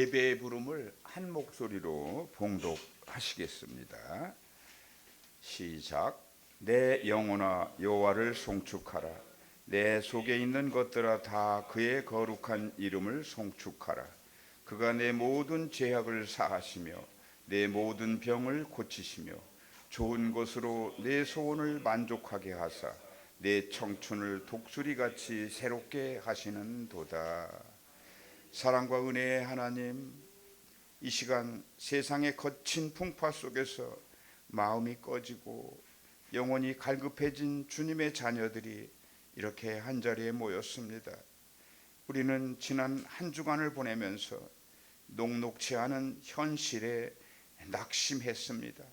예배의 부름을 한 목소리로 봉독하시겠습니다. 시작. 내 영혼아 여호와를 송축하라. 내 속에 있는 것들아 다 그의 거룩한 이름을 송축하라. 그가 내 모든 죄악을 사하시며 내 모든 병을 고치시며 좋은 것으로 내 소원을 만족하게 하사 내 청춘을 독수리같이 새롭게 하시는도다. 사랑과 은혜의 하나님, 이 시간 세상의 거친 풍파 속에서 마음이 꺼지고 영혼이 갈급해진 주님의 자녀들이 이렇게 한자리에 모였습니다. 우리는 지난 한 주간을 보내면서 녹록치 않은 현실에 낙심했습니다.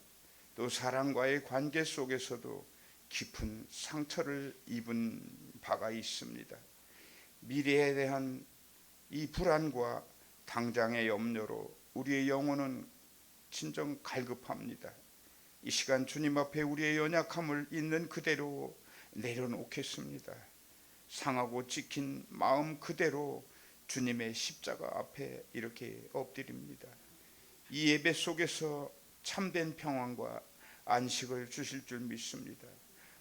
또 사랑과의 관계 속에서도 깊은 상처를 입은 바가 있습니다. 미래에 대한 이 불안과 당장의 염려로 우리의 영혼은 진정 갈급합니다. 이 시간 주님 앞에 우리의 연약함을 있는 그대로 내려놓겠습니다. 상하고 찍힌 마음 그대로 주님의 십자가 앞에 이렇게 엎드립니다. 이 예배 속에서 참된 평안과 안식을 주실 줄 믿습니다.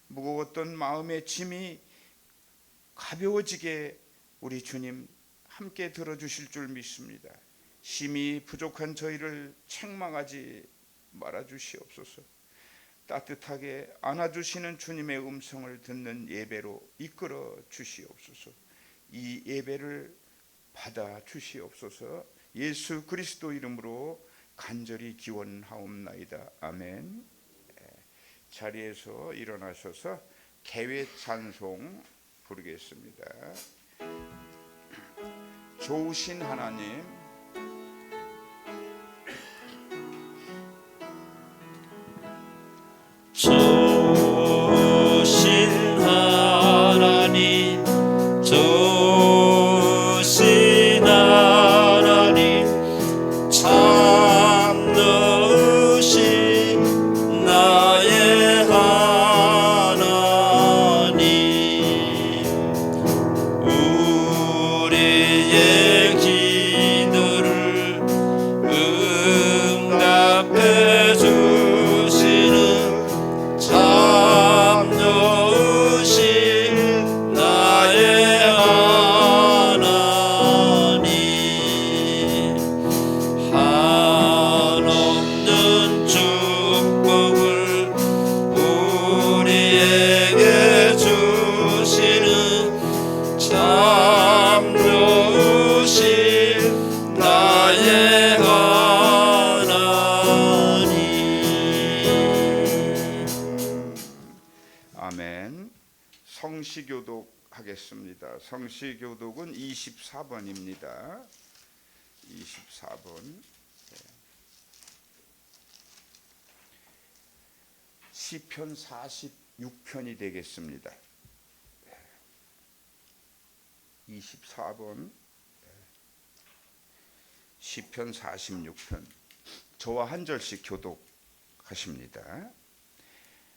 무거웠던 마음의 짐이 가벼워지게 우리 주님 함께 들어주실 줄 믿습니다. 심히 부족한 저희를 책망하지 말아주시옵소서. 따뜻하게 안아주시는 주님의 음성을 듣는 예배로 이끌어 주시옵소서. 이 예배를 받아 주시옵소서. 예수 그리스도 이름으로 간절히 기원하옵나이다. 아멘. 자리에서 일어나셔서 개회 찬송 부르겠습니다. 좋으신 하나님, 좋으신 하나님, 좋으신 하나님, 참 좋으신 나의 하나님, 우리의 기도를 응답해 주시는 참 좋으신 나의 하나님, 한없는 축복을 우리에게 주시는 참 좋으신 나의 하나님. 아멘. 성시교독 하겠습니다. 성시교독은 24번입니다. 24번. 시편 46편이 되겠습니다. 24번. 시편 46편. 저와 한 절씩 교독하십니다.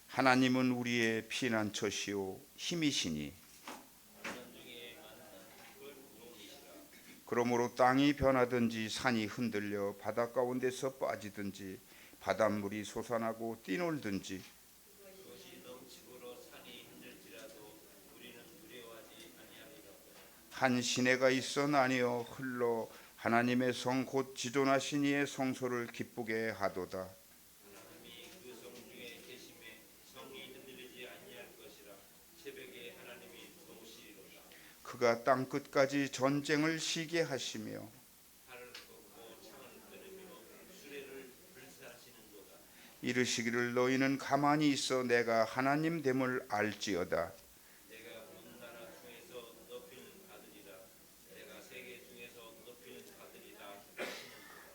하나님은 우리의 피난처시오 힘이시니 그러므로 땅이 변하든지 산이 흔들려 바다 가운데서 빠지든지 바닷물이 솟아나고 뛰놀든지 한 시내가 있어 나뉘어 흘러 하나님의 성 곧 지존하신 이의 성소를 기쁘게 하도다. 그가 땅 끝까지 전쟁을 시게 하시며 이르시기를 너희는 가만히 있어 내가 하나님 됨을 알지어다.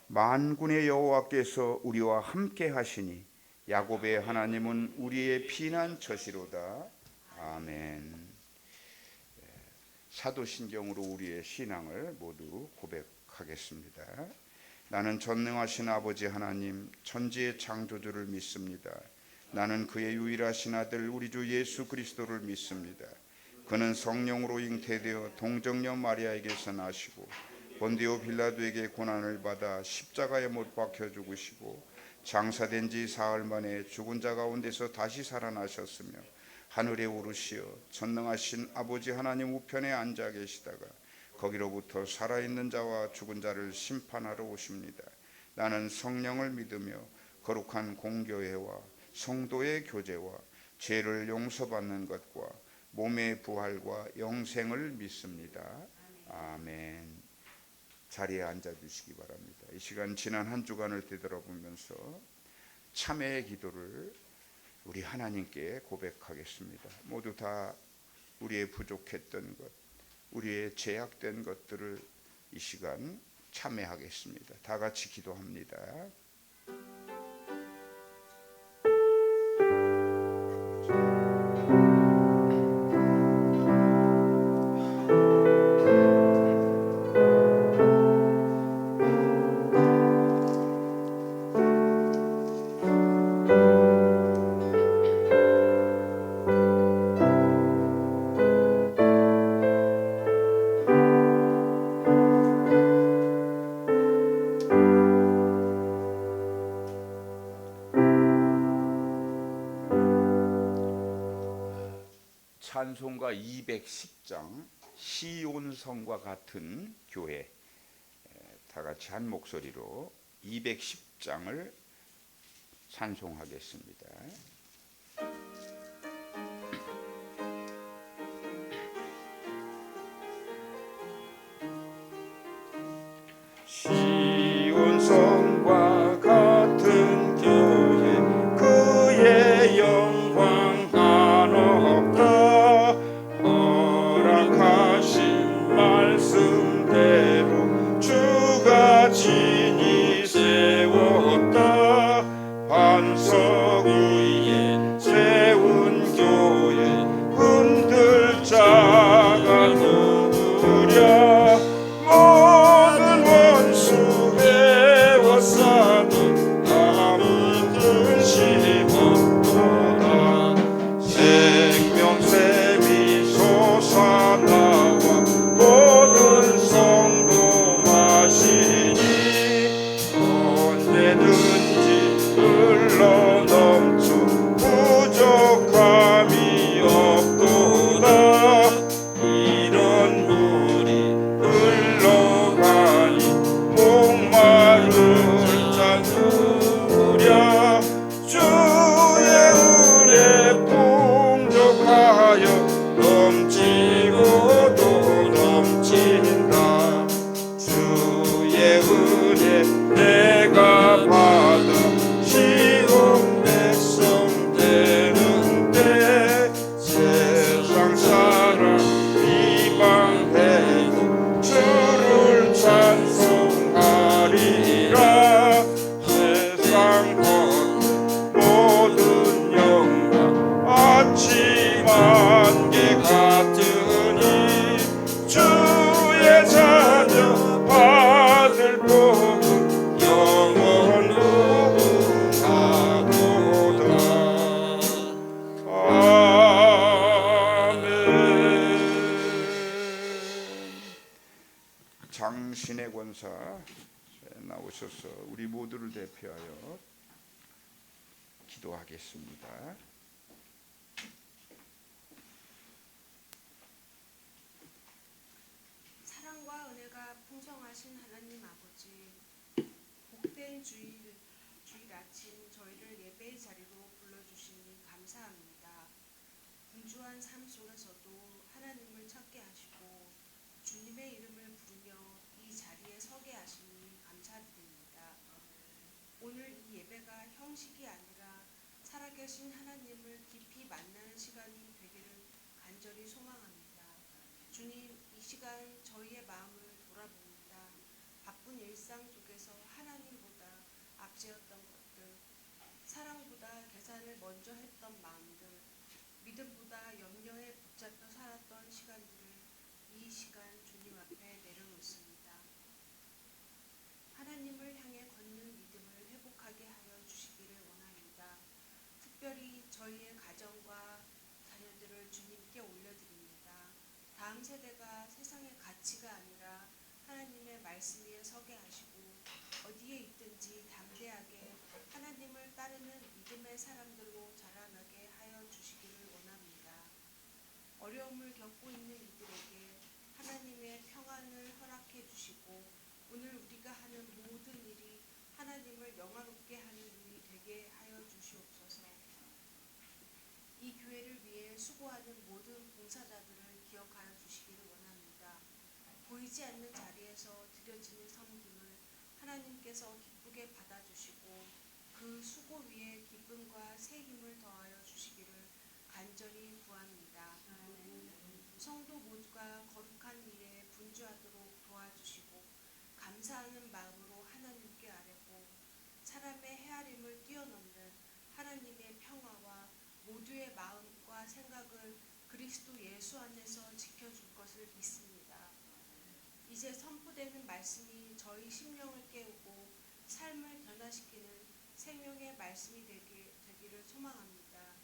만군의 여호와께서 우리와 함께 하시니 야곱의 하나님은 우리의 피난처시로다. 아멘. 사도신경으로 우리의 신앙을 모두 고백하겠습니다. 나는 전능하신 아버지 하나님 천지의 창조주를 믿습니다. 나는 그의 유일하신 아들 우리 주 예수 그리스도를 믿습니다. 그는 성령으로 잉태되어 동정녀 마리아에게서 나시고 본디오 빌라도에게 고난을 받아 십자가에 못 박혀 죽으시고 장사된 지 사흘 만에 죽은 자 가운데서 다시 살아나셨으며 하늘에 오르시어 전능하신 아버지 하나님 우편에 앉아 계시다가 거기로부터 살아있는 자와 죽은 자를 심판하러 오십니다. 나는 성령을 믿으며 거룩한 공교회와 성도의 교제와 죄를 용서받는 것과 몸의 부활과 영생을 믿습니다. 아멘. 자리에 앉아주시기 바랍니다. 이 시간 지난 한 주간을 되돌아보면서 참회의 기도를 우리 하나님께 고백하겠습니다. 모두 다 우리의 부족했던 것, 우리의 제약된 것들을 이 시간 참회하겠습니다. 다 같이 기도합니다. 찬송가 210장 시온성과 같은 교회, 다 같이 한 목소리로 210장을 찬송하겠습니다. 시온성과 같은 교회, 그의 영광 한없다. 허락하신 말씀대로 주가 진히 세웠다. 반석 위에 세운 교회, 흔들 자가 누구랴. 모든 원수 에워싸도 아무 뜻이 없도다. 생명샘이 솟아나와 모든 성도 마시니 언제든지 흘러넘쳐 부족함이 없도다. 이런 물이 흘러가니 목마른 자 누구랴. 주의 은혜 풍족하여 넘치고도 넘친다. 주의 은혜 내가 받아 시온 백성 되는데 세상 사람 비방해도 주를 찬송하리라. 세상 모든 영광 아침 안개 같으니 주의 자녀 받을 복은 영원 무궁하도다. 아멘. 장신의 권사 나오셔서 우리 모두를 대표하여 기도하겠습니다. 사랑과 은혜가 풍성하신 하나님 아버지, 복된 주일 아침 저희를 예배의 자리로 불러주시니 감사합니다. 분주한 삶 속에서도 하나님을 찾게 하시고 주님의 이름을 부르며 이 자리에 서게 하시니 감사드립니다. 오늘 이 예배가 형식이 아니라 살아계신 하나님을 깊이 만나는 시간이 되기를 간절히 소망합니다. 주님, 이 시간 저희의 마음을 돌아봅니다. 바쁜 일상 속에서 하나님보다 앞세웠던 것들, 사랑보다 계산을 먼저 했던 마음들, 믿음보다 염려에 붙잡혀 살았던 시간들을 이 시간 주님 앞에 내려놓습니다. 하나님을 향해 걷는 믿음을 회복하게 하여 주시기를 원합니다. 특별히 저희의 가정과 자녀들을 주님께 올려드립니다. 다음 세대가 세상의 가치가 아니라 하나님의 말씀 말씀 위에 서게 하시고 어디에 있든지 담대하게 하나님을 따르는 믿음의 사람들로 자라나게 하여 주시기를 원합니다. 어려움을 겪고 있는 이들에게 하나님의 평안을 허락해 주시고 오늘 우리가 하는 모든 일이 하나님을 영화롭게 하는 일이 되게 하여 주시옵소서. 이 교회를 위해 수고하는 모든 봉사자들을 기억하여 주시기를 원합니다. 보이지 않는 자리에서 드려지는 섬김을 하나님께서 기쁘게 받아주시고 그 수고 위에 기쁨과 새 힘을 더하여 주시기를 간절히 구합니다. 성도 모두가 거룩한 일에 분주하도록 도와주시고 감사하는 마음으로 하나님께 아뢰고 사람의 헤아림을 뛰어넘는 하나님의 평화와 모두의 마음과 생각을 그리스도 예수 안에서 지켜줄 것을 믿습니다. 이제 선포되는 말씀이 저희 심령을 깨우고 삶을 변화시키는 생명의 말씀이 되기를 소망합니다.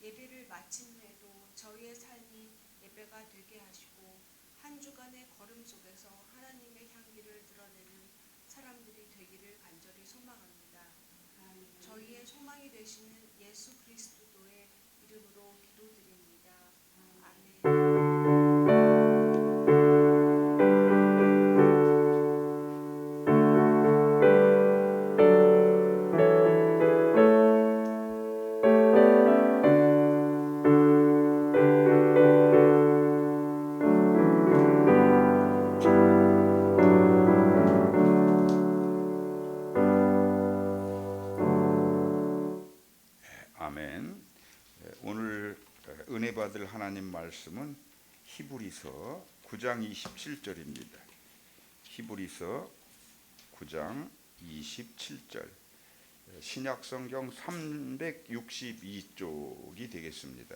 예배를 마친 후에도 저희의 삶이 예배가 되게 하시고 한 주간의 걸음 속에서 하나님의 향기를 드러내는 사람들이 되기를 간절히 소망합니다. 저희의 소망이 되시는 예수 그리스도의 이름으로 기도드립니다. 아멘. 아멘. 오늘 은혜 받을 하나님 말씀은 히브리서 9장 27절입니다. 히브리서 9장 27절. 신약 성경 362쪽이 되겠습니다.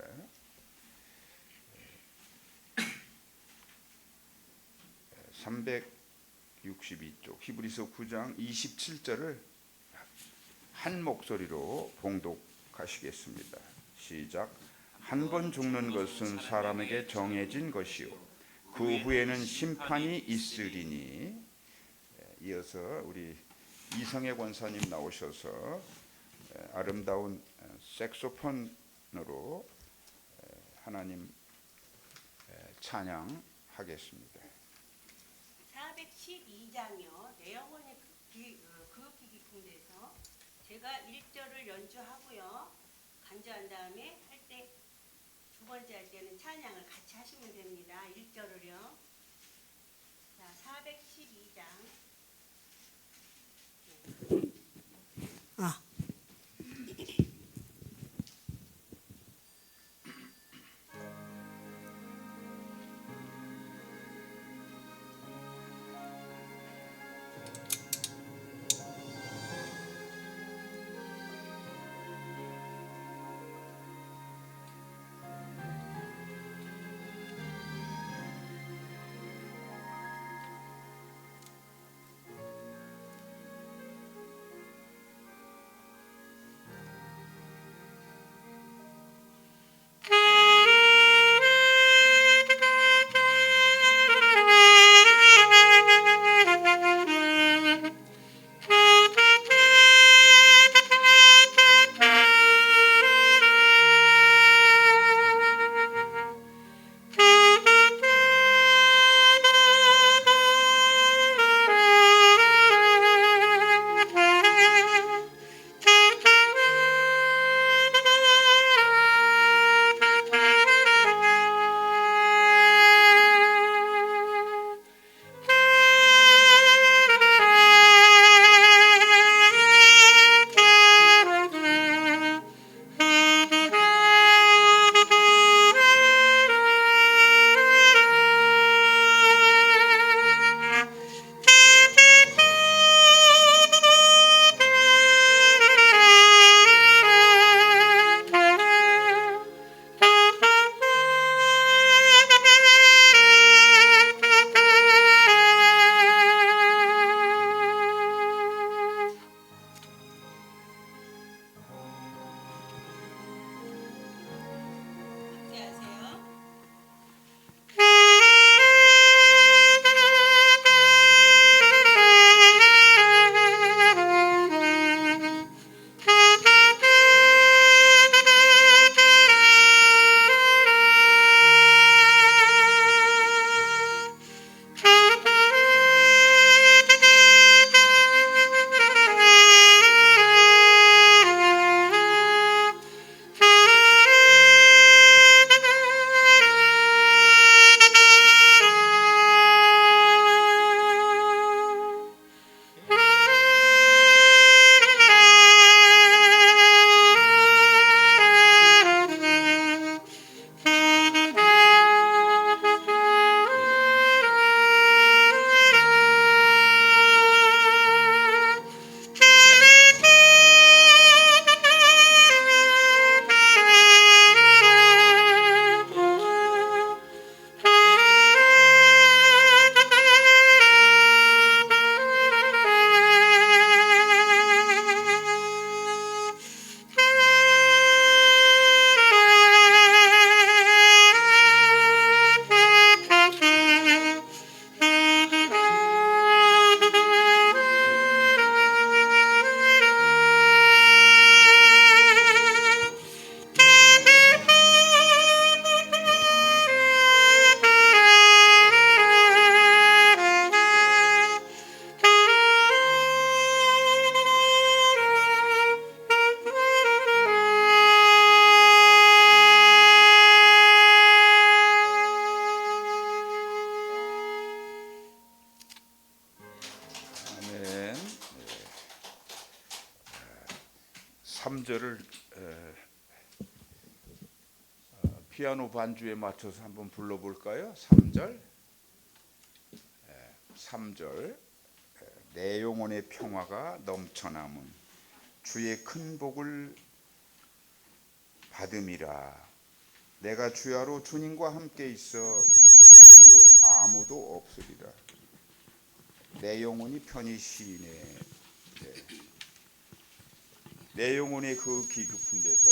362쪽 히브리서 9장 27절을 한 목소리로 봉독하시겠습니다. 시작. 한 번 죽는 것은 사람에게 정해진 것이요 그 후에는 심판이 있으리니. 이어서 우리 이성애 권사님 나오셔서 아름다운 색소폰으로 하나님 찬양하겠습니다. 412장이요. 내 영혼의 그윽기 깊은 데서 제가 1절을 연주하고요. 간주한 다음에 할 때 두 번째 할 때는 찬양을 같이 하시면 됩니다. 1절을요. 자, 412장. 3절을 피아노 반주에 맞춰서 한번 불러볼까요? 3절. 3절. 내 영혼의 평화가 넘쳐남은 주의 큰 복을 받음이라. 내가 주야로 주님과 함께 있어 그 아무도 없으리라. 내 영혼이 편히 쉬네. 내 영혼의 그 깊은 데서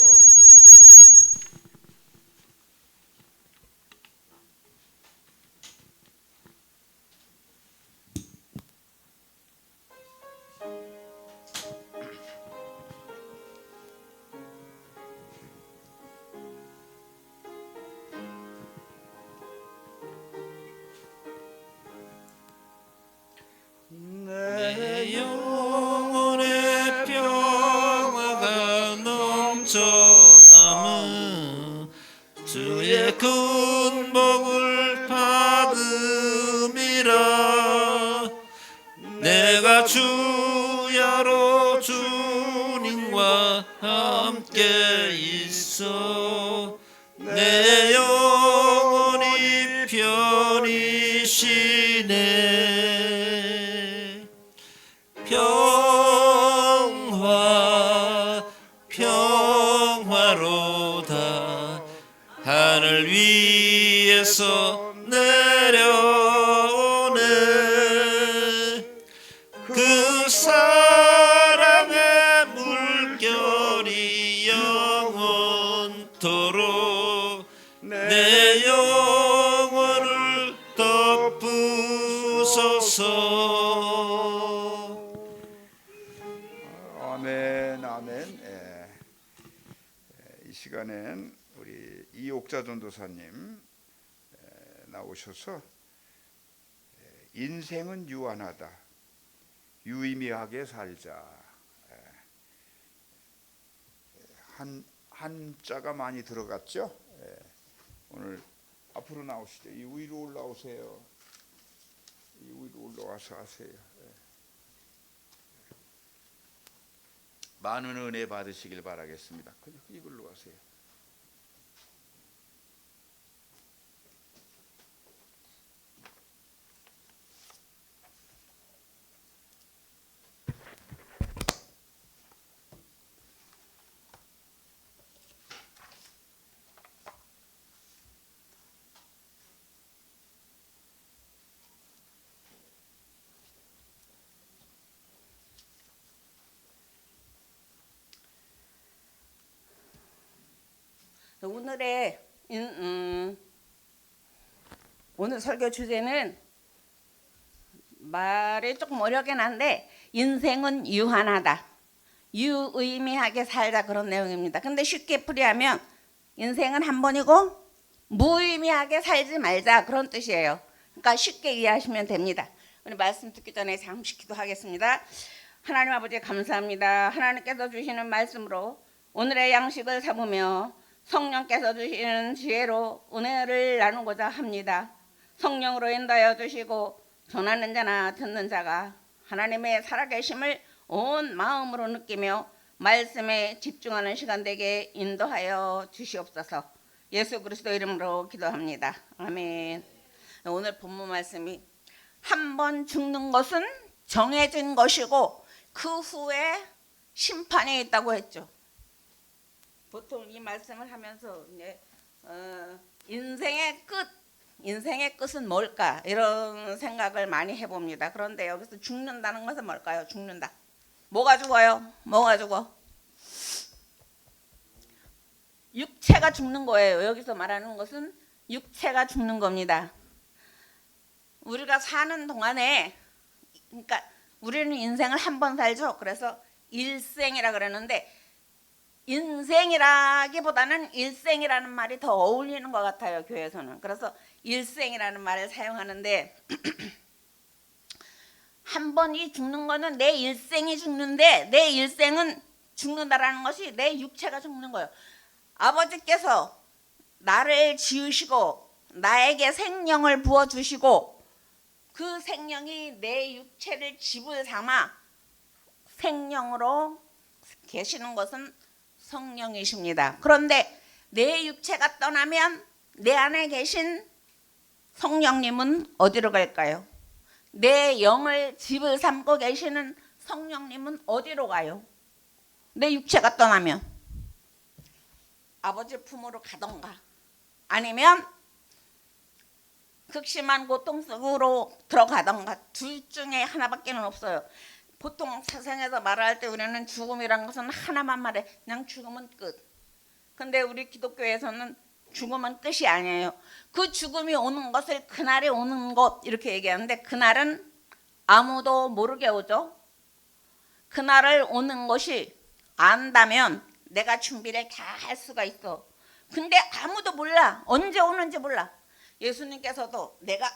내 영혼의 평화가 넘쳐남은 주의 큰 복을 받음이라. 내가 주야로 주님과 함께 있어 내 영혼이 편히 쉬네. 평화 평화로다. 하늘 위에서 내려오네. 그 사랑의 물결이 영원토록 내 영혼을 덮으소서. 아멘, 아멘. 이 시간엔 우리 이옥자 전도사님 나오셔서 인생은 유한하다, 유의미하게 살자. 한자가 많이 들어갔죠. 오늘 앞으로 나오시죠. 이 위로 올라오세요. 이 위로 올라와서 하세요. 많은 은혜 받으시길 바라겠습니다. 그냥 이걸로 하세요. 오늘 설교 주제는 말이 조금 어렵긴 한데 인생은 유한하다, 유의미하게 살자, 그런 내용입니다. 근데 쉽게 풀이하면 인생은 한 번이고 무의미하게 살지 말자, 그런 뜻이에요. 그러니까 쉽게 이해하시면 됩니다. 우리 말씀 듣기 전에 잠시 기도하겠습니다. 하나님 아버지 감사합니다. 하나님께서 주시는 말씀으로 오늘의 양식을 삼으며 성령께서 주시는 지혜로 은혜를 나누고자 합니다. 성령으로 인도하여 주시고 전하는 자나 듣는 자가 하나님의 살아계심을 온 마음으로 느끼며 말씀에 집중하는 시간 되게 인도하여 주시옵소서. 예수 그리스도 이름으로 기도합니다. 아멘. 오늘 본문 말씀이 한 번 죽는 것은 정해진 것이고 그 후에 심판이 있다고 했죠. 보통 이 말씀을 하면서 이제 인생의 끝은 뭘까, 이런 생각을 많이 해봅니다. 그런데 여기서 죽는다는 것은 뭘까요? 죽는다. 뭐가 죽어요? 뭐가 죽어? 육체가 죽는 거예요. 여기서 말하는 것은 육체가 죽는 겁니다. 우리가 사는 동안에, 그러니까 우리는 인생을 한 번 살죠. 그래서 일생이라 그러는데 인생이라기보다는 일생이라는 말이 더 어울리는 것 같아요, 교회에서는. 그래서 일생이라는 말을 사용하는데 한 번이 죽는 거는 내 일생이 죽는데, 내 일생은 죽는다라는 것이 내 육체가 죽는 거예요. 아버지께서 나를 지으시고 나에게 생명을 부어주시고 그 생명이 내 육체를 집을 삼아 생명으로 계시는 것은 성령이십니다. 그런데 내 육체가 떠나면 내 안에 계신 성령님은 어디로 갈까요? 내 영을 집을 삼고 계시는 성령님은 어디로 가요? 내 육체가 떠나면 아버지 품으로 가던가 아니면 극심한 고통 속으로 들어가던가 둘 중에 하나밖에는 없어요. 보통 세상에서 말할 때 우리는 죽음이란 것은 하나만 말해. 그냥 죽으면 끝. 근데 우리 기독교에서는 죽음은 끝이 아니에요. 그 죽음이 오는 것을 그날이 오는 것 이렇게 얘기하는데 그날은 아무도 모르게 오죠. 그날을 오는 것이 안다면 내가 준비를 다 할 수가 있어. 근데 아무도 몰라. 언제 오는지 몰라. 예수님께서도 내가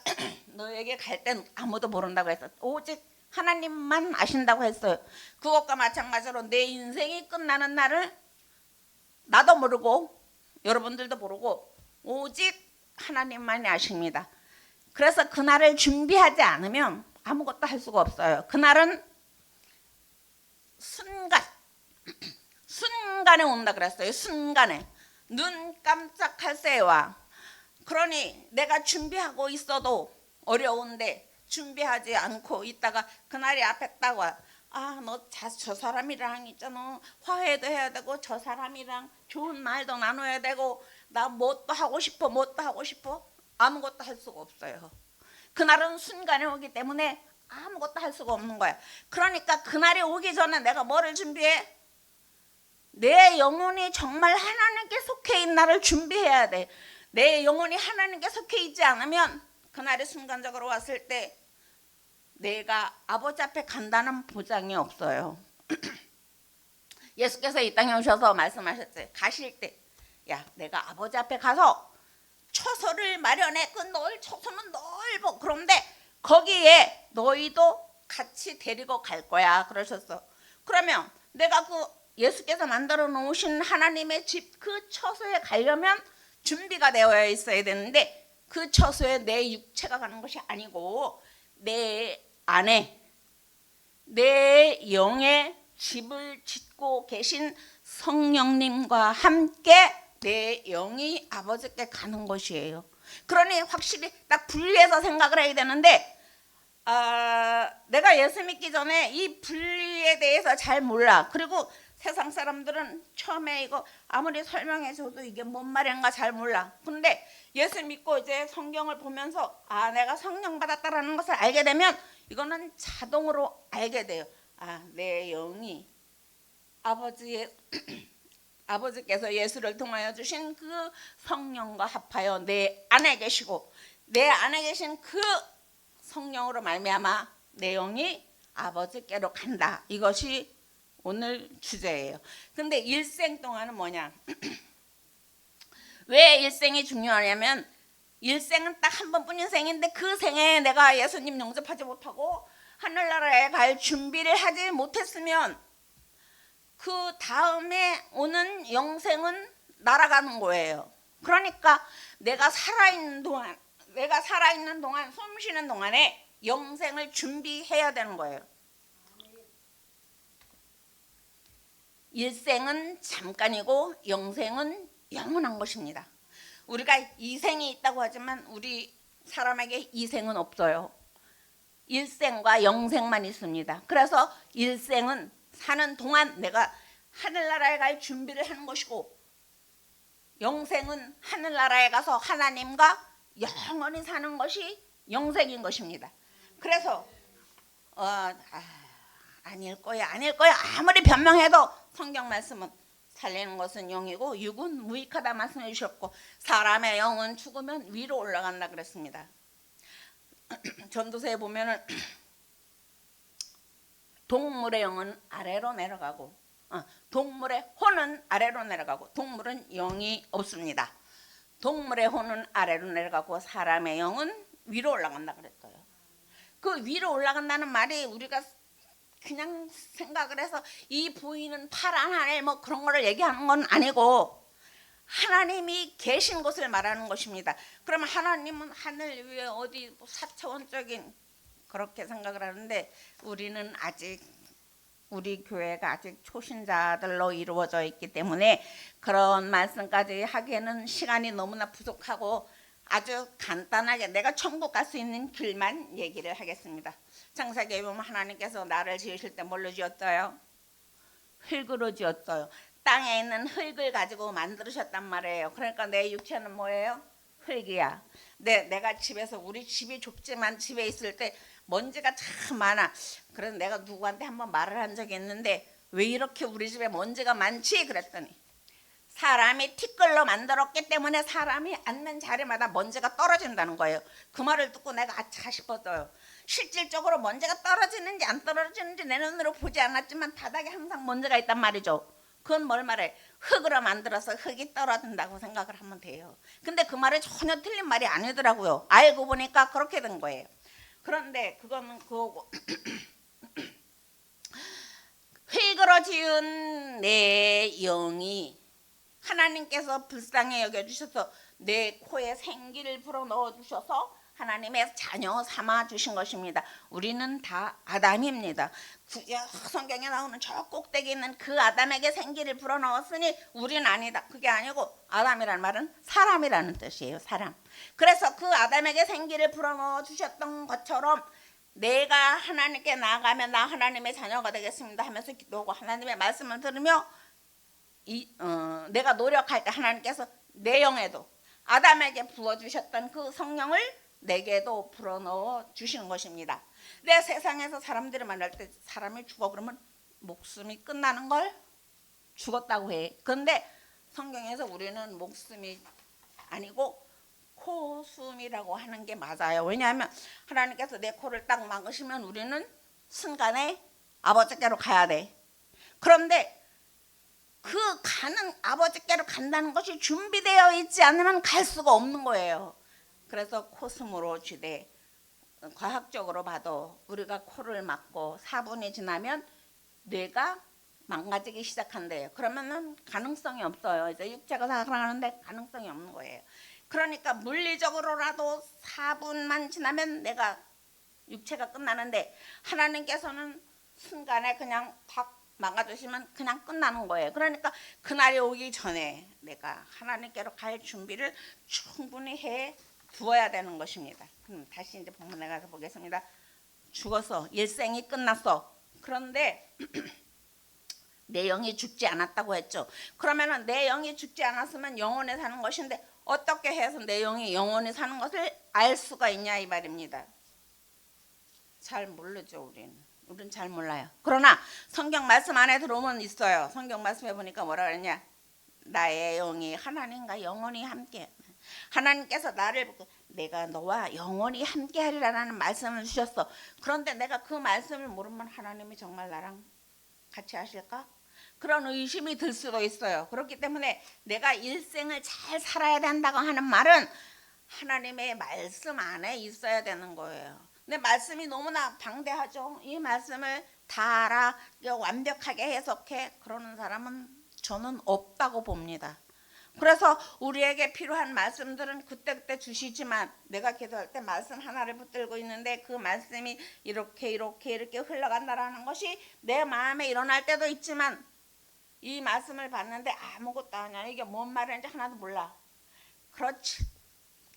너에게 갈 땐 아무도 모른다고 했어. 오직 하나님만 아신다고 했어요. 그것과 마찬가지로 내 인생이 끝나는 날을 나도 모르고 여러분들도 모르고 오직 하나님만이 아십니다. 그래서 그날을 준비하지 않으면 아무것도 할 수가 없어요. 그날은 순간에 온다 그랬어요. 순간에 눈 깜짝할 새에 와. 그러니 내가 준비하고 있어도 어려운데 준비하지 않고 있다가 그날이 앞에 딱 와. 아, 너 저 사람이랑 있잖아. 화해도 해야 되고 저 사람이랑 좋은 말도 나눠야 되고 나 뭣도 하고 싶어. 아무것도 할 수가 없어요. 그날은 순간에 오기 때문에 아무것도 할 수가 없는 거야. 그러니까 그날이 오기 전에 내가 뭐를 준비해? 내 영혼이 정말 하나님께 속해 있는 날을 준비해야 돼. 내 영혼이 하나님께 속해 있지 않으면 그날이 순간적으로 왔을 때 내가 아버지 앞에 간다는 보장이 없어요. 예수께서 이 땅에 오셔서 말씀하셨어요. 가실 때, 야, 내가 아버지 앞에 가서 처소를 마련해. 그 처소는 넓어. 그런데 거기에 너희도 같이 데리고 갈 거야. 그러셨어. 그러면 내가 그 예수께서 만들어 놓으신 하나님의 집 그 처소에 가려면 준비가 되어 있어야 되는데 그 처소에 내 육체가 가는 것이 아니고 내 안에 내 영의 집을 짓고 계신 성령님과 함께 내 영이 아버지께 가는 것이에요. 그러니 확실히 딱 분리해서 생각을 해야 되는데 내가 예수 믿기 전에 이 분리에 대해서 잘 몰라. 그리고 세상 사람들은 처음에 이거 아무리 설명해줘도 이게 뭔 말인가 잘 몰라. 근데 예수 믿고 이제 성경을 보면서 내가 성령 받았다라는 것을 알게 되면 이거는 자동으로 알게 돼요. 내 영이 아버지께서 예수를 통하여 주신 그 성령과 합하여 내 안에 계시고 내 안에 계신 그 성령으로 말미암아 내 영이 아버지께로 간다. 이것이 오늘 주제예요. 근데 일생 동안은 뭐냐? 왜 일생이 중요하냐면 일생은 딱 한 번뿐인 생인데 그 생에 내가 예수님 영접하지 못하고 하늘나라에 갈 준비를 하지 못했으면 그 다음에 오는 영생은 날아가는 거예요. 그러니까 내가 살아있는 동안 숨 쉬는 동안에 영생을 준비해야 되는 거예요. 일생은 잠깐이고 영생은 영원한 것입니다. 우리가 이생이 있다고 하지만 우리 사람에게 이생은 없어요. 일생과 영생만 있습니다. 그래서 일생은 사는 동안 내가 하늘나라에 갈 준비를 하는 것이고 영생은 하늘나라에 가서 하나님과 영원히 사는 것이 영생인 것입니다. 그래서 아닐 거야 아무리 변명해도 성경 말씀은 살리는 것은 영이고 육은 무익하다 말씀해 주셨고 사람의 영은 죽으면 위로 올라간다 그랬습니다. 전도서에 보면은 동물의 영은 아래로 내려가고 동물의 혼은 아래로 내려가고 동물은 영이 없습니다. 동물의 혼은 아래로 내려가고 사람의 영은 위로 올라간다 그랬어요. 그 위로 올라간다는 말이 우리가 그냥 생각을 해서 이 보이는 파란 하늘 뭐 그런 거를 얘기하는 건 아니고 하나님이 계신 곳을 말하는 것입니다. 그러면 하나님은 하늘 위에 어디 4차원적인 그렇게 생각을 하는데 우리는 아직 우리 교회가 아직 초신자들로 이루어져 있기 때문에 그런 말씀까지 하기에는 시간이 너무나 부족하고 아주 간단하게 내가 천국 갈 수 있는 길만 얘기를 하겠습니다. 창세기에 보면 하나님께서 나를 지으실 때 뭘로 지었어요? 흙으로 지었어요. 땅에 있는 흙을 가지고 만들으셨단 말이에요. 그러니까 내 육체는 뭐예요? 흙이야. 내가 집에서 우리 집이 좁지만 집에 있을 때 먼지가 참 많아. 그래서 내가 누구한테 한번 말을 한 적이 있는데 왜 이렇게 우리 집에 먼지가 많지? 그랬더니 사람이 티끌로 만들었기 때문에 사람이 앉는 자리마다 먼지가 떨어진다는 거예요. 그 말을 듣고 내가 아차 싶었어요. 실질적으로 먼지가 떨어지는지 안 떨어지는지 내 눈으로 보지 않았지만 바닥에 항상 먼지가 있단 말이죠. 그건 뭘 말해? 흙으로 만들어서 흙이 떨어진다고 생각을 하면 돼요. 근데 그 말이 전혀 틀린 말이 아니더라고요. 알고 보니까 그렇게 된 거예요. 그런데 그거는 그거고 흙으로 지은 내 영이 하나님께서 불쌍히 여겨주셔서 내 코에 생기를 불어넣어주셔서 하나님의 자녀 삼아 주신 것입니다. 우리는 다 아담입니다. 성경에 나오는 저 꼭대기 있는 그 아담에게 생기를 불어넣었으니 우리는 아니다. 그게 아니고 아담이라는 말은 사람이라는 뜻이에요. 사람. 그래서 그 아담에게 생기를 불어넣어 주셨던 것처럼 내가 하나님께 나아가면 나 하나님의 자녀가 되겠습니다 하면서 기도하고 하나님의 말씀을 들으며 내가 노력할 때 하나님께서 내 영에도 아담에게 부어주셨던 그 성령을 내게도 불어넣어 주시는 것입니다. 내 세상에서 사람들을 만날 때 사람이 죽어 그러면 목숨이 끝나는 걸 죽었다고 해. 그런데 성경에서 우리는 목숨이 아니고 코숨이라고 하는 게 맞아요. 왜냐하면 하나님께서 내 코를 딱 막으시면 우리는 순간에 아버지께로 가야 돼. 그런데 그 가는 아버지께로 간다는 것이 준비되어 있지 않으면 갈 수가 없는 거예요. 그래서 코숨으로 쥐되 과학적으로 봐도 우리가 코를 막고 4분이 지나면 뇌가 망가지기 시작한대요. 그러면은 가능성이 없어요. 이제 육체가 살아가는데 가능성이 없는 거예요. 그러니까 물리적으로라도 4분만 지나면 내가 육체가 끝나는데 하나님께서는 순간에 그냥 팍 막아주시면 그냥 끝나는 거예요. 그러니까 그날이 오기 전에 내가 하나님께로 갈 준비를 충분히 해 두어야 되는 것입니다. 다시 이제 본문에 가서 보겠습니다. 죽어서 일생이 끝났어. 그런데 내 영이 죽지 않았다고 했죠. 그러면은 내 영이 죽지 않았으면 영원히 사는 것인데 어떻게 해서 내 영이 영원히 사는 것을 알 수가 있냐 이 말입니다. 잘 모르죠. 우린 잘 몰라요. 그러나 성경 말씀 안에 들어오면 있어요. 성경 말씀에 보니까 뭐라 그랬냐? 나의 영이 하나님과 영원히 함께. 하나님께서 나를 보고 내가 너와 영원히 함께하리라는 말씀을 주셨어. 그런데 내가 그 말씀을 모르면 하나님이 정말 나랑 같이 하실까? 그런 의심이 들 수도 있어요. 그렇기 때문에 내가 일생을 잘 살아야 된다고 하는 말은 하나님의 말씀 안에 있어야 되는 거예요. 근데 말씀이 너무나 방대하죠. 이 말씀을 다 알아 완벽하게 해석해 그러는 사람은 저는 없다고 봅니다. 그래서 우리에게 필요한 말씀들은 그때그때 주시지만 내가 기도할 때 말씀 하나를 붙들고 있는데 그 말씀이 이렇게 흘러간다라는 것이 내 마음에 일어날 때도 있지만 이 말씀을 봤는데 아무것도 아니야. 이게 뭔 말인지 하나도 몰라.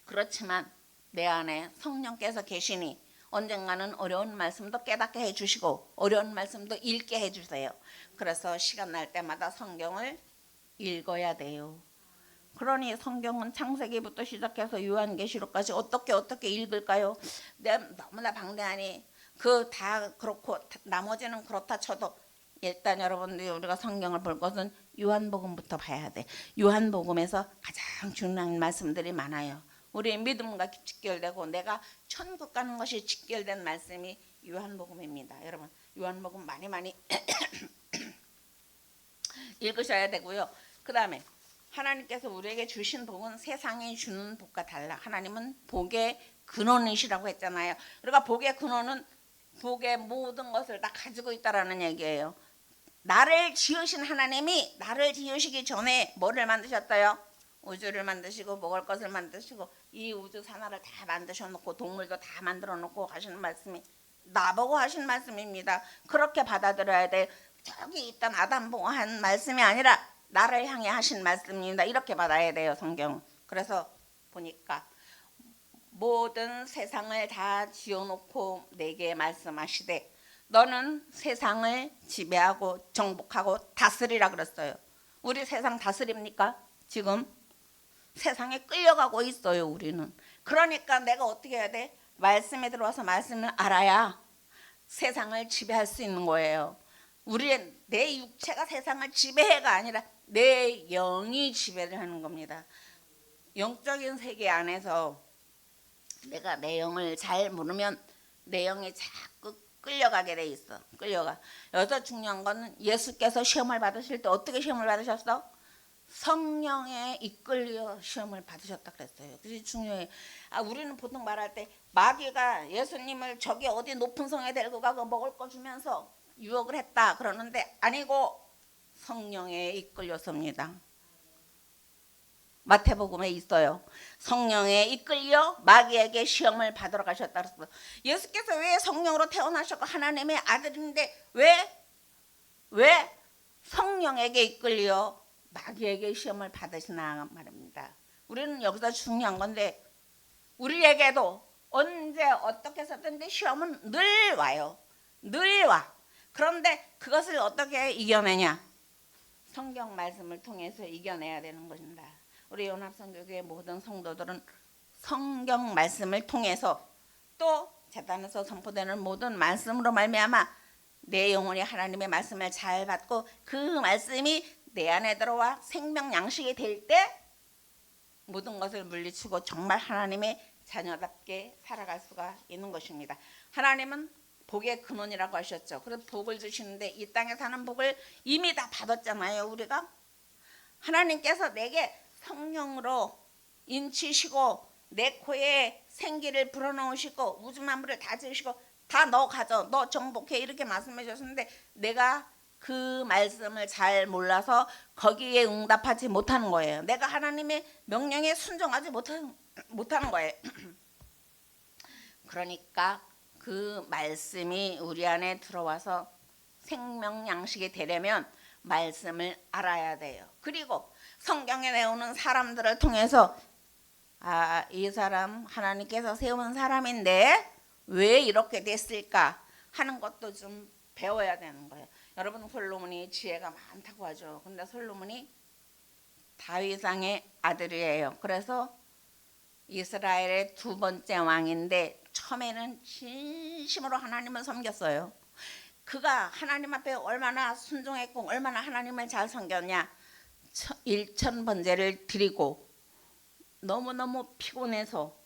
그렇지만 내 안에 성령께서 계시니 언젠가는 어려운 말씀도 깨닫게 해주시고 어려운 말씀도 읽게 해주세요. 그래서 시간 날 때마다 성경을 읽어야 돼요. 그러니 성경은 창세기부터 시작해서 요한계시록까지 어떻게 읽을까요? 너무나 방대하니 그 다 그렇고 나머지는 그렇다 쳐도 일단 여러분들이 우리가 성경을 볼 것은 요한복음부터 봐야 돼. 요한복음에서 가장 중요한 말씀들이 많아요. 우리의 믿음과 직결되고 내가 천국 가는 것이 직결된 말씀이 요한복음입니다. 여러분 요한복음 많이 읽으셔야 되고요. 그 다음에 하나님께서 우리에게 주신 복은 세상이 주는 복과 달라. 하나님은 복의 근원이시라고 했잖아요. 그러니까 복의 근원은 복의 모든 것을 다 가지고 있다라는 얘기예요. 나를 지으신 하나님이 나를 지으시기 전에 뭐를 만드셨어요? 우주를 만드시고 먹을 것을 만드시고 이 우주 산하를 다 만드셔 놓고 동물도 다 만들어 놓고 하시는 말씀이 나보고 하신 말씀입니다. 그렇게 받아들여야 돼. 저기 있던 아담 보고 한 말씀이 아니라 나를 향해 하신 말씀입니다. 이렇게 받아야 돼요, 성경. 그래서 보니까 모든 세상을 다 지어놓고 내게 말씀하시되 너는 세상을 지배하고 정복하고 다스리라 그랬어요. 우리 세상 다스립니까? 지금 세상에 끌려가고 있어요, 우리는. 그러니까 내가 어떻게 해야 돼? 말씀에 들어와서 말씀을 알아야 세상을 지배할 수 있는 거예요. 우리의 내 육체가 세상을 지배해가 아니라 내 영이 지배를 하는 겁니다. 영적인 세계 안에서 내가 내 영을 잘 모르면 내 영이 자꾸 끌려가게 돼 있어. 끌려가. 여기서 중요한 거는 예수께서 시험을 받으실 때 어떻게 시험을 받으셨어? 성령에 이끌려 시험을 받으셨다 그랬어요. 그게 중요해요. 우리는 보통 말할 때 마귀가 예수님을 저기 어디 높은 성에 데리고 가고 먹을 거 주면서 유혹을 했다 그러는데 아니고 성령에 이끌렸습니다. 마태복음에 있어요. 성령에 이끌려 마귀에게 시험을 받으러 가셨다 그랬어요. 예수께서 왜 성령으로 태어나셨고 하나님의 아들인데 왜 성령에게 이끌려 마귀에게 시험을 받으시나 말입니다. 우리는 여기서 중요한 건데 우리에게도 언제 어떻게 해서든지 시험은 늘 와요. 늘 와. 그런데 그것을 어떻게 이겨내냐? 성경 말씀을 통해서 이겨내야 되는 것입니다. 우리 연합선교회 모든 성도들은 성경 말씀을 통해서 또 제단에서 선포되는 모든 말씀으로 말미암아 내 영혼이 하나님의 말씀을 잘 받고 그 말씀이 내 안에 들어와 생명 양식이 될 때 모든 것을 물리치고 정말 하나님의 자녀답게 살아갈 수가 있는 것입니다. 하나님은 복의 근원이라고 하셨죠. 그래서 복을 주시는데 이 땅에 사는 복을 이미 다 받았잖아요. 우리가 하나님께서 내게 성령으로 인치시고 내 코에 생기를 불어넣으시고 우주 만물을 다 지으시고 다 너 가져, 너 정복해 이렇게 말씀해 주셨는데 내가 그 말씀을 잘 몰라서 거기에 응답하지 못하는 거예요. 내가 하나님의 명령에 순종하지 못하는 거예요. 그러니까 그 말씀이 우리 안에 들어와서 생명 양식이 되려면 말씀을 알아야 돼요. 그리고 성경에 나오는 사람들을 통해서 이 사람 하나님께서 세운 사람인데 왜 이렇게 됐을까 하는 것도 좀 배워야 되는 거예요. 여러분 솔로몬이 지혜가 많다고 하죠. 근데 솔로몬이 다윗왕의 아들이에요. 그래서 이스라엘의 두 번째 왕인데 처음에는 진심으로 하나님을 섬겼어요. 그가 하나님 앞에 얼마나 순종했고 얼마나 하나님을 잘 섬겼냐. 일천번제를 드리고 너무너무 피곤해서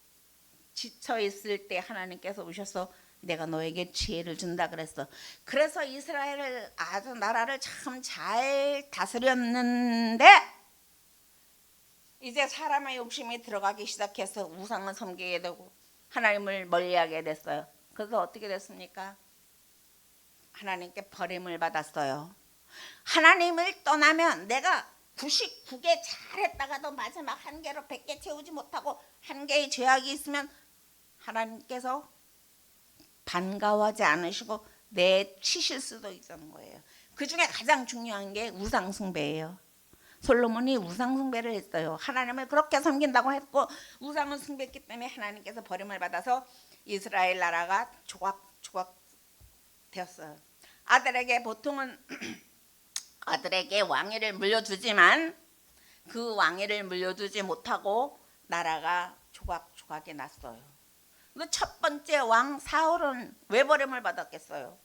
지쳐있을 때 하나님께서 오셔서 내가 너에게 지혜를 준다 그랬어. 그래서 이스라엘을 아주 나라를 참 잘 다스렸는데 이제 사람의 욕심이 들어가기 시작해서 우상을 섬기게 되고 하나님을 멀리하게 됐어요. 그래서 어떻게 됐습니까? 하나님께 버림을 받았어요. 하나님을 떠나면 내가 99개 잘했다가도 마지막 한 개로 100개 채우지 못하고 한 개의 죄악이 있으면 하나님께서 반가워하지 않으시고 내치실 수도 있는 거예요. 그 중에 가장 중요한 게 우상숭배예요. 솔로몬이 우상숭배를 했어요. 하나님을 그렇게 섬긴다고 했고 우상을 숭배했기 때문에 하나님께서 버림을 받아서 이스라엘 나라가 조각조각 되었어요. 아들에게 보통은 아들에게 왕위를 물려주지만 그 왕위를 물려주지 못하고 나라가 조각조각이 났어요. 그 첫 번째 왕 사울은 왜 버림을 받았겠어요?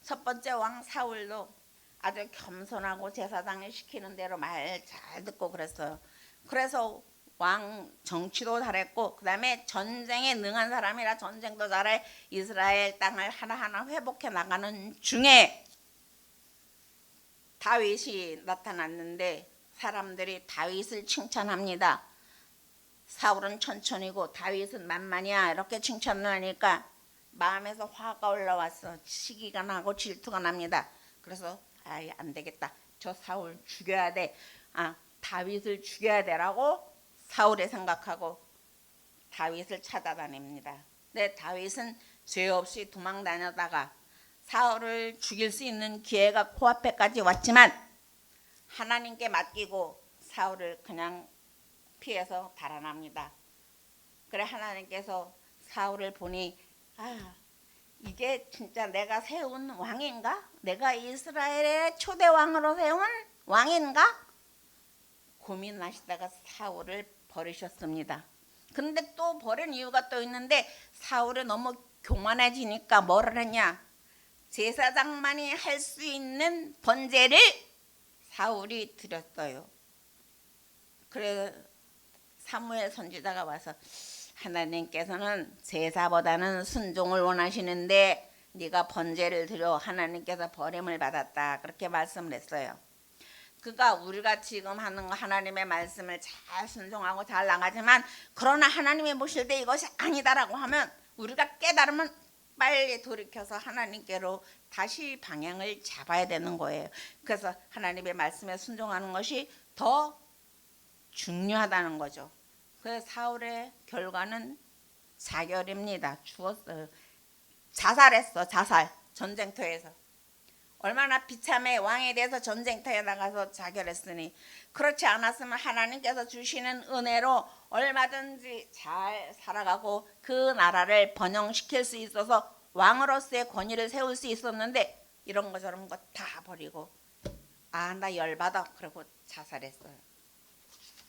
첫 번째 왕 사울도 아주 겸손하고 제사장이 시키는 대로 말 잘 듣고 그랬어요. 그래서 왕 정치도 잘했고 그 다음에 전쟁에 능한 사람이라 전쟁도 잘해 이스라엘 땅을 하나하나 회복해 나가는 중에 다윗이 나타났는데 사람들이 다윗을 칭찬합니다. 사울은 천천히고 다윗은 만만이야 이렇게 칭찬을 하니까 마음에서 화가 올라왔어. 시기가 나고 질투가 납니다. 그래서 안 되겠다. 저 사울 죽여야 돼. 다윗을 죽여야 되라고 사울이 생각하고 다윗을 찾아다닙니다. 근데 다윗은 죄 없이 도망 다녔다가 사울을 죽일 수 있는 기회가 코앞에까지 왔지만 하나님께 맡기고 사울을 그냥 피해서 달아납니다. 그래 하나님께서 사울을 보니 이게 진짜 내가 세운 왕인가? 내가 이스라엘의 초대 왕으로 세운 왕인가? 고민하시다가 사울을 버리셨습니다. 근데 또 버린 이유가 또 있는데 사울이 너무 교만해지니까 뭐를 했냐? 제사장만이 할 수 있는 번제를 사울이 드렸어요. 그래 사무엘 선지자가 와서 하나님께서는 제사보다는 순종을 원하시는데 네가 번제를 드려 하나님께서 버림을 받았다 그렇게 말씀을 했어요. 그러니까 우리가 지금 하는 거 하나님의 말씀을 잘 순종하고 잘 나가지만 그러나 하나님이 보실 때 이것이 아니다라고 하면 우리가 깨달으면 빨리 돌이켜서 하나님께로 다시 방향을 잡아야 되는 거예요. 그래서 하나님의 말씀에 순종하는 것이 더 중요하다는 거죠. 그래서 사울의 결과는 자결입니다. 죽었어요. 자살했어. 자살. 전쟁터에서. 얼마나 비참해. 왕에 대해서 전쟁터에 나가서 자결했으니. 그렇지 않았으면 하나님께서 주시는 은혜로 얼마든지 잘 살아가고 그 나라를 번영시킬 수 있어서 왕으로서의 권위를 세울 수 있었는데 이런 거 저런 거 다 버리고 나 열받아 그러고 자살했어요.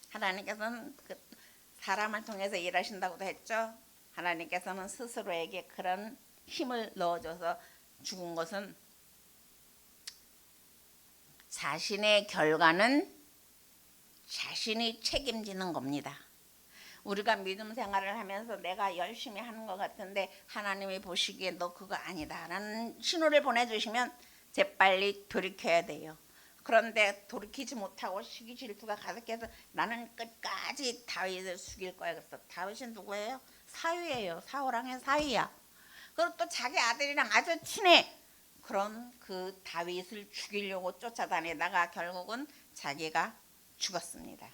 하나님께서는 그 사람을 통해서 일하신다고도 했죠. 하나님께서는 스스로에게 그런 힘을 넣어줘서 죽은 것은 자신의 결과는 자신이 책임지는 겁니다. 우리가 믿음 생활을 하면서 내가 열심히 하는 것 같은데 하나님이 보시기에 너 그거 아니다 라는 신호를 보내주시면 재빨리 돌이켜야 돼요. 그런데 돌이키지 못하고 시기 질투가 가득해서 나는 끝까지 다윗을 죽일 거야. 그래서 다윗이 누구예요? 사위예요. 사울왕의 사위야. 그리고 또 자기 아들이랑 아주 친해. 그런 그 다윗을 죽이려고 쫓아다니다가 결국은 자기가 죽었습니다.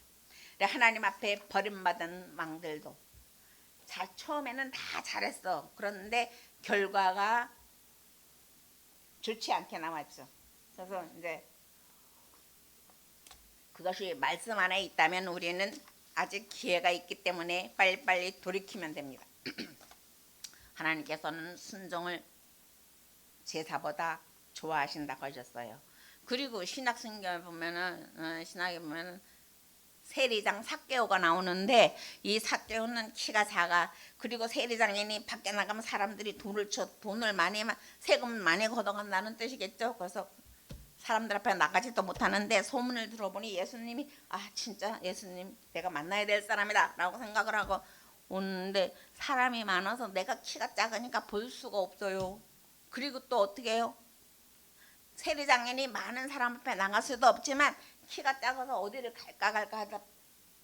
하나님 앞에 버림받은 왕들도 처음에는 다 잘했어. 그런데 결과가 좋지 않게 나왔죠. 그래서 이제 그것이 말씀 안에 있다면 우리는 아직 기회가 있기 때문에 빨리빨리 돌이키면 됩니다. 하나님께서는 순종을 제사보다 좋아하신다고 하셨어요. 그리고 신약성경에 보면은 세리장 삭개오가 나오는데 이 삭개오는 키가 작아. 그리고 세리장님이 밖에 나가면 사람들이 돈을 많이 세금 많이 걷어간다는 뜻이겠죠. 그래서 사람들 앞에 나가지도 못하는데 소문을 들어보니 예수님이 진짜 예수님 내가 만나야 될 사람이다 라고 생각을 하고 오는데 사람이 많아서 내가 키가 작으니까 볼 수가 없어요. 그리고 또 어떻게 해요? 세리장인이 많은 사람 앞에 나갈 수도 없지만 키가 작아서 어디를 갈까 하다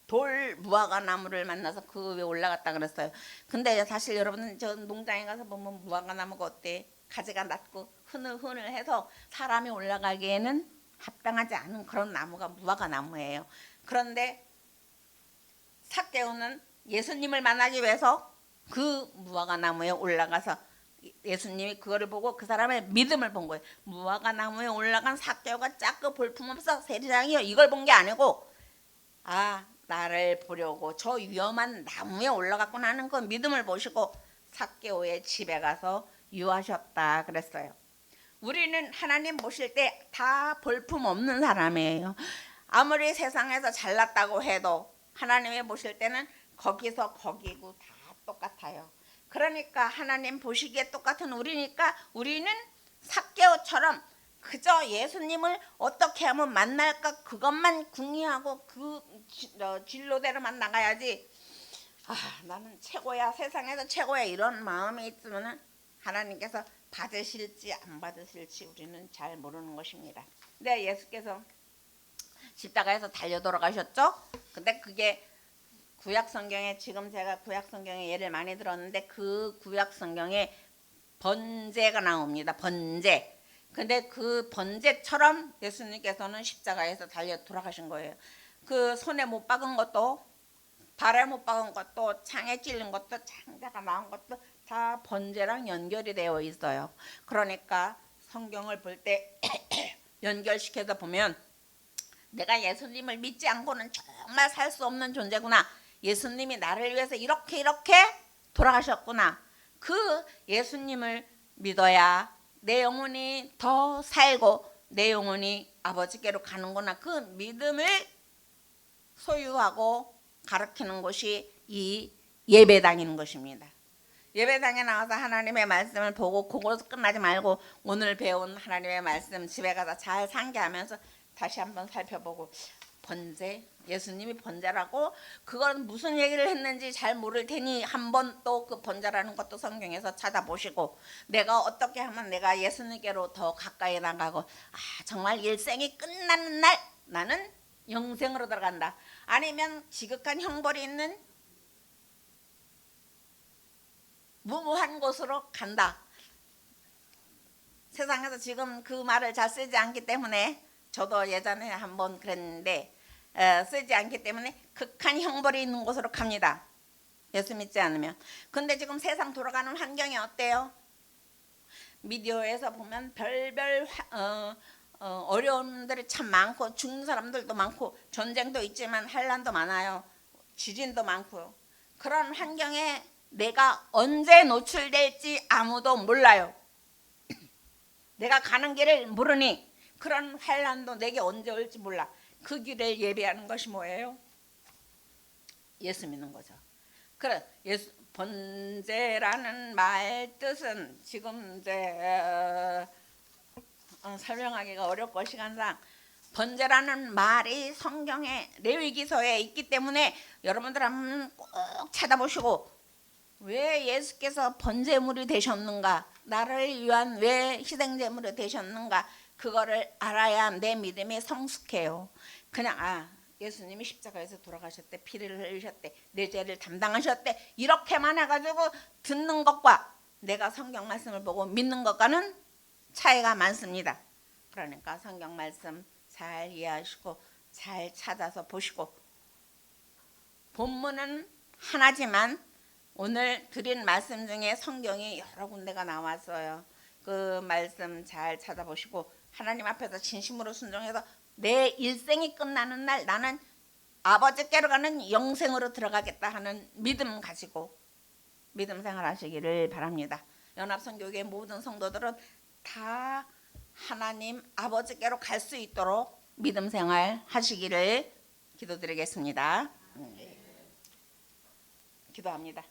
돌 무화과 나무를 만나서 그 위에 올라갔다 그랬어요. 근데 사실 여러분 저 농장에 가서 보면 무화과 나무가 어때? 가지가 낮고 흐늘흐늘해서 사람이 올라가기에는 합당하지 않은 그런 나무가 무화과 나무예요. 그런데 삭개오는 예수님을 만나기 위해서 그 무화과 나무에 올라가서 예수님이 그거를 보고 그 사람의 믿음을 본 거예요. 무화과 나무에 올라간 삭개오가 작고 볼품없어 세리장이요. 이걸 본 게 아니고 나를 보려고 저 위험한 나무에 올라갔구나 하는 그 믿음을 보시고 삭개오의 집에 가서 유하셨다 그랬어요. 우리는 하나님 보실 때 다 볼품 없는 사람이에요. 아무리 세상에서 잘났다고 해도 하나님이 보실 때는 거기서 거기고 다 똑같아요. 그러니까 하나님 보시기에 똑같은 우리니까 우리는 삭개오처럼 그저 예수님을 어떻게 하면 만날까 그것만 궁리하고 그 진로대로만 나가야지 나는 최고야 세상에서 최고야 이런 마음이 있으면 하나님께서 받으실지 안 받으실지 우리는 잘 모르는 것입니다. 근데 예수께서 십자가에서 달려 돌아가셨죠. 근데 그게 구약 성경에 지금 제가 구약 성경에 예를 많이 들었는데 그 구약 성경에 번제가 나옵니다. 번제. 근데 그 번제처럼 예수님께서는 십자가에서 달려 돌아가신 거예요. 그 손에 못 박은 것도 발에 못 박은 것도 창에 찔린 것도 창자가 나온 것도 다 번제랑 연결이 되어 있어요. 그러니까 성경을 볼 때 연결시켜서 보면 내가 예수님을 믿지 않고는 정말 살 수 없는 존재구나. 예수님이 나를 위해서 이렇게 돌아가셨구나. 그 예수님을 믿어야 내 영혼이 더 살고 내 영혼이 아버지께로 가는구나. 그 믿음을 소유하고 가르치는 것이 이 예배당인 것입니다. 예배당에 나와서 하나님의 말씀을 보고 그것도 끝나지 말고 오늘 배운 하나님의 말씀 집에 가서 잘 상기하면서 다시 한번 살펴보고 번제, 예수님이 번제라고 그건 무슨 얘기를 했는지 잘 모를 테니 한번 또 그 번제라는 것도 성경에서 찾아보시고 내가 어떻게 하면 내가 예수님께로 더 가까이 나가고 정말 일생이 끝나는 날 나는 영생으로 들어간다. 아니면 지극한 형벌이 있는 무모한 곳으로 간다. 세상에서 지금 그 말을 잘 쓰지 않기 때문에 저도 예전에 한번 그랬는데 쓰지 않기 때문에 극한 형벌이 있는 곳으로 갑니다. 예수 믿지 않으면. 근데 지금 세상 돌아가는 환경이 어때요? 미디어에서 보면 별별 어려움들이 참 많고 죽는 사람들도 많고 전쟁도 있지만 환란도 많아요. 지진도 많고요. 그런 환경에 내가 언제 노출될지 아무도 몰라요. 내가 가는 길을 모르니 그런 환란도 내게 언제 올지 몰라. 그 길을 예배하는 것이 뭐예요? 예수 믿는 거죠. 그래, 예수 번제라는 말 뜻은 지금 이제 설명하기가 어렵고 시간상 번제라는 말이 성경의 레위기서에 있기 때문에 여러분들 한번 꼭 찾아보시고 왜 예수께서 번제물이 되셨는가? 나를 위한 왜 희생제물이 되셨는가? 그거를 알아야 내 믿음이 성숙해요. 그냥 예수님이 십자가에서 돌아가셨대, 피를 흘리셨대, 내 죄를 담당하셨대 이렇게만 해가지고 듣는 것과 내가 성경 말씀을 보고 믿는 것과는 차이가 많습니다. 그러니까 성경 말씀 잘 이해하시고 잘 찾아서 보시고 본문은 하나지만 오늘 드린 말씀 중에 성경이 여러 군데가 나왔어요. 그 말씀 잘 찾아보시고 하나님 앞에서 진심으로 순종해서 내 일생이 끝나는 날 나는 아버지께로 가는 영생으로 들어가겠다 하는 믿음 가지고 믿음 생활하시기를 바랍니다. 연합선교회 모든 성도들은 다 하나님 아버지께로 갈 수 있도록 믿음 생활 하시기를 기도드리겠습니다. 기도합니다.